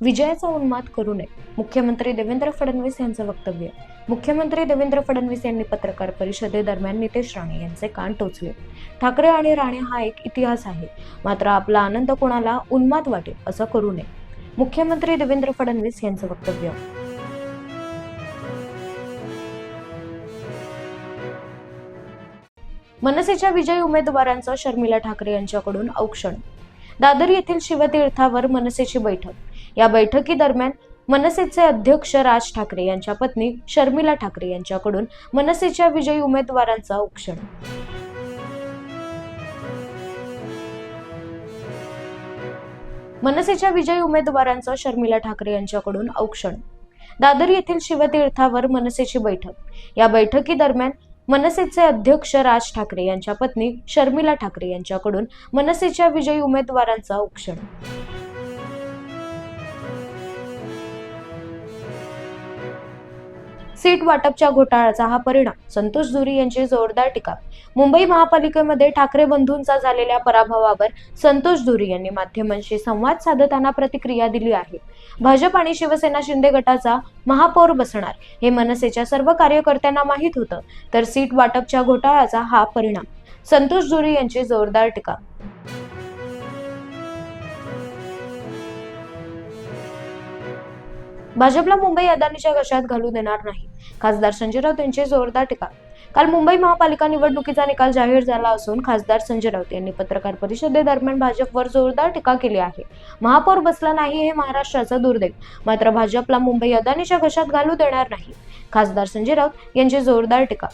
विजयाचा उन्माद करू नये, मुख्यमंत्री देवेंद्र फडणवीस यांचं वक्तव्य. मुख्यमंत्री देवेंद्र फडणवीस यांनी पत्रकार परिषदेदरम्यान नितेश राणे यांचे कान टोचले. ठाकरे आणि राणे हा एक इतिहास आहे, मात्र आपला आनंद कोणाला उन्माद वाटेल असं करू नये, मुख्यमंत्री देवेंद्र फडणवीस यांचं वक्तव्य. मनसेच्या विजयी उमेदवारांचं शर्मिला ठाकरे यांच्याकडून औक्षण. दादर येथील शिवतीर्थावर मनसेची बैठक. या बैठकीदरम्यान मनसेचे अध्यक्ष राज ठाकरे यांच्या पत्नी शर्मिला ठाकरे यांच्याकडून मनसेच्या विजयी उमेदवारांचं औक्षण. मनसेच्या विजयी उमेदवारांचं शर्मिला ठाकरे यांच्याकडून औक्षण. दादर येथील शिवतीर्थावर मनसेची बैठक. या बैठकीदरम्यान मनसेचे अध्यक्ष राज ठाकरे यांच्या पत्नी शर्मिला ठाकरे यांच्याकडून मनसेच्या विजयी उमेदवारांचं औक्षण. सीट वाटपच्या घोटाळ्याचा हा परिणाम, संतोष झुरी यांची जोरदार टीका. मुंबई महापालिकेमध्ये ठाकरे बंधूंचा झालेल्या पराभवावर संतोष झुरी यांनी माध्यमांशी संवाद साधताना प्रतिक्रिया दिली आहे. भाजप आणि शिवसेना शिंदे गटाचा महापौर बसणार हे मनसेच्या सर्व कार्यकर्त्यांना माहीत होतं, तर सीट वाटपच्या घोटाळ्याचा हा परिणाम, संतोष झुरी यांची जोरदार टीका. भाजपला मुंबई अदानीच्या घशात घालू देणार नाही, खासदार संजय राऊत यांची जोरदार टीका. काल मुंबई महापालिका निवडणुकीचा निकाल जाहीर झाला असून खासदार संजय राऊत यांनी पत्रकार परिषदेदरम्यान भाजपवर जोरदार टीका केली आहे. महापौर बसला नाही हे महाराष्ट्राचं दुर्दैव, मात्र भाजपला मुंबई अदानीच्या घशात घालू देणार नाही, खासदार संजय राऊत यांची जोरदार टीका.